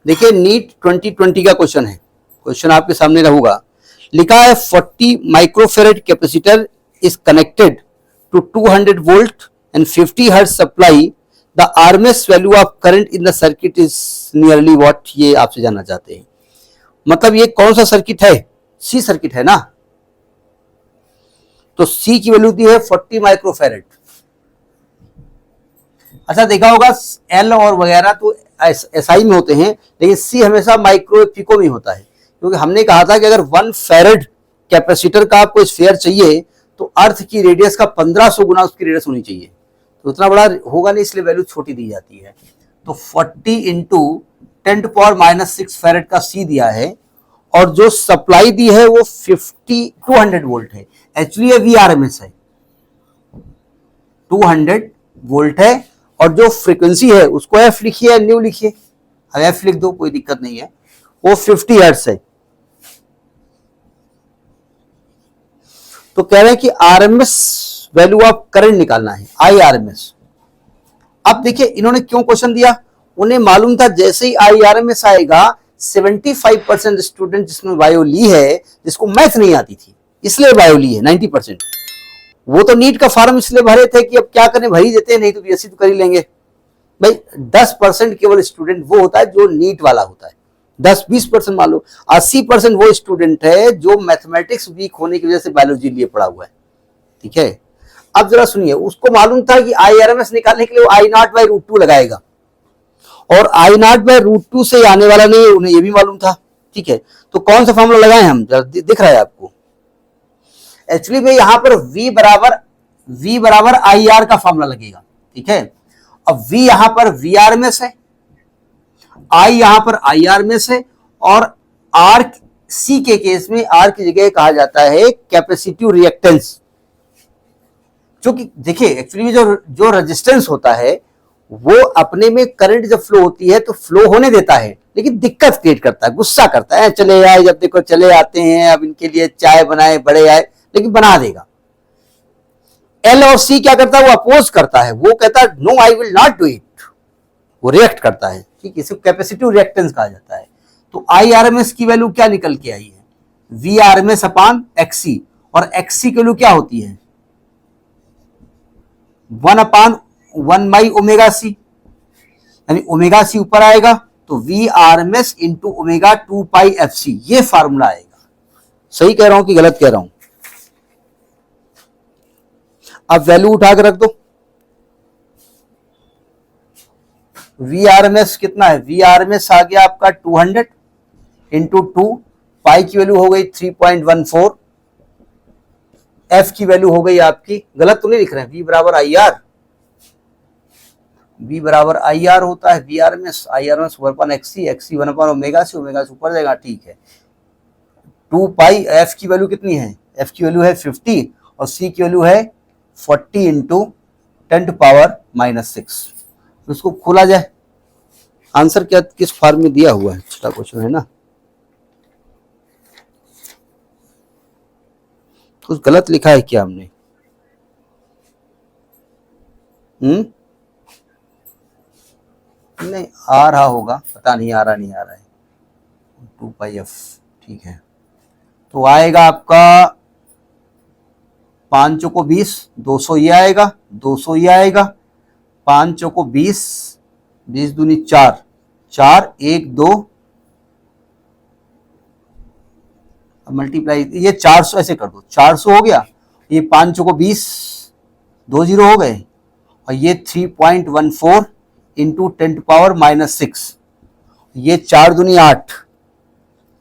देखिए नीट 2020 का क्वेश्चन है, क्वेश्चन आपके सामने रहूगा। लिखा है 40 microfarad capacitor is connected to 200 volt and 50 hertz supply, the RMS value of current in the circuit is nearly what, ये आपसे जानना चाहते हैं। मतलब ये कौन सा सर्किट है? सी सर्किट है ना, तो सी की वैल्यू दी है 40 माइक्रोफेरेड। अच्छा देखा होगा एल और वगैरह तो एसआई में होते हैं, लेकिन सी हमेशा माइक्रो पिको में होता है, क्योंकि हमने कहा था कि अगर 1 फेरेड कैपेसिटर का आपको स्फीयर चाहिए तो अर्थ की रेडियस का 1500 गुना उसकी रेडियस होनी चाहिए, तो उतना बड़ा होगा नहीं, इसलिए वैल्यू छोटी दी जाती है। तो 40 इंटू 10⁻⁻6 फेरेड का सी दिया है, और जो सप्लाई दी है वो 200 वोल्ट है। एक्चुअली ये वीआरएमएस है, 200 वोल्ट है, और जो फ्रीक्वेंसी है उसको एफ लिखिए, न्यू लिखिए, अब एफ लिख दो, कोई दिक्कत नहीं है, वो 50 हर्ट्ज है। तो कह रहे हैं कि आरएमएस वैल्यू ऑफ करंट निकालना है, आई आरएमएस। अब देखिए इन्होंने क्यों क्वेश्चन दिया, उन्हें मालूम था जैसे ही आई आरएमएस आएगा 75% स्टूडेंट जिसमें बायो ली है, जिसको मैथ नहीं आती थी इसलिए बायो ली है 90%, वो तो नीट का फॉर्म इसलिए भरे थे कि अब क्या करें, भर ही देते हैं, नहीं तो बीएससी तो कर ही लेंगे भाई। 10% केवल स्टूडेंट वो होता है जो नीट वाला होता है, 10-20% मान लो, 80% वो स्टूडेंट है जो मैथमेटिक्स वीक होने की वजह से बायोलॉजी लिए पड़ा हुआ है। ठीक है, अब जरा सुनिए, उसको मालूम था कि IRMS निकालने के लिए वो I0/√2 लगाएगा, और I0/√2 से आने वाला नहीं, उन्हें ये भी मालूम था। ठीक है, तो कौन सा फॉर्मूला लगाए हम, दिख रहा है आपको। एक्चुअली में यहां पर V बराबर IR का फॉर्मूला लगेगा। ठीक है, अब V यहां पर VRMS है, I यहां पर IRMS है, और R C के केस में R की जगह कहा जाता है कैपेसिटिव रिएक्टेंस। क्योंकि देखिए एक्चुअली जो रेजिस्टेंस होता है वो अपने में करंट जब फ्लो होती है तो फ्लो होने देता है, लेकिन दिक्कत क्रिएट करता है, गुस्सा करता है, चले आए, जब देखो चले आते हैं, अब इनके लिए चाय बनाए, बड़े आए, लेकिन बना देगा। एल और सी क्या करता है, वो अपोज करता है, वो कहता है no I will not do it, वो रिएक्ट करता है। ठीक, इसे कैपेसिटिव रिएक्टेंस कहा जाता है। तो आई आरएमएस की वैल्यू क्या निकल के आई है, वी आरएमएस अपान एक्सी, और एक्सी की वैल्यू क्या होती है 1/1/ω_c, यानी ओमेगा सी ऊपर आएगा तो we RMS into omega 2πfc, ये फार्मूला आएगा। सही कह रहा हूं कि गलत कह रहा हूं? अब वैल्यू उठा के रख दो, वी आरएमएस कितना है, वी आरएमएस आ गया आपका 200 इंटू 2, पाई की वैल्यू हो गई 3.14, एफ की वैल्यू हो गई आपकी, गलत तो नहीं लिख रहे हैं, वी बराबर आई आर, वी बराबर आई आर होता है वी आरएमएस, आई आरएमएस 1/एक्सी, एक्सी 1/ओमेगा से, ओमेगा से ऊपर जाएगा। ठीक है, 2 पाई, एफ की वैल्यू कितनी है, एफ की वैल्यू है 50, और सी की वैल्यू है 40 इंटू 10⁻⁻6। उसको खोला जाए, आंसर क्या किस फॉर्म में दिया हुआ है, छोटा क्वेश्चन है ना, कुछ गलत लिखा है क्या हमने? नहीं आ रहा होगा, पता नहीं आ रहा नहीं आ रहा है, 2πf। ठीक है, तो आएगा आपका 5 चौको 20, 200 ये आएगा, 200 ये आएगा, 5 चौको 20, 20 दूनी 4, 4 1 2, मल्टीप्लाई, ये 400 ऐसे कर दो, 400 हो गया, ये 5 चौको 20, 2 0 हो गए, और ये 3.14 इंटू 10⁻⁻6, ये 4 दूनी 8,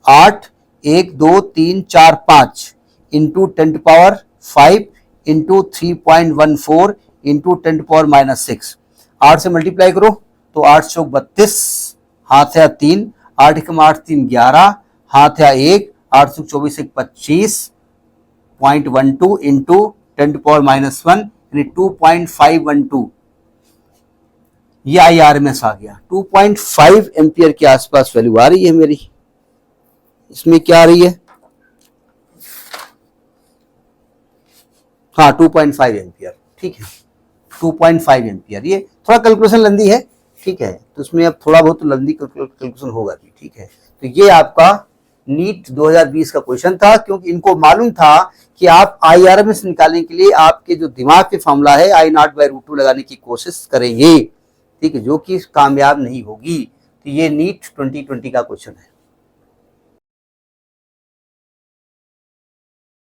8 1 2 3 4 5 इंटू 10⁻5 इंटू 3.14 इंटू 10⁻⁻6, 8 से मल्टीप्लाई करो तो 8 चौक 32, हाथ है 3, 8 कम 8 3 11, हाथ है 1, 8 चौक 24 1 25.12 इंटू 10⁻⁻1 यानी 2.512, ये IRMS आ गया। 2.5 एम्पियर के आसपास वैल्यू आ रही है मेरी, इसमें क्या आ रही है, हाँ 2.5 एम्पियर। ठीक है, 2.5 एम्पियर, ये थोड़ा कैलकुलेशन लंबी है, ठीक है, तो उसमें अब थोड़ा बहुत लंबी कैलकुलेशन होगा भी, ठीक है। तो ये आपका नीट 2020 का क्वेश्चन था, क्योंकि इनको मालूम था कि आप IRMS निकालने के लिए आपके जो दिमाग के फॉर्मूला है I0/√2 लगाने की कोशिश करेंगे, ठीक है, जो कि कामयाब नहीं होगी। तो ये नीट 2020 का क्वेश्चन है।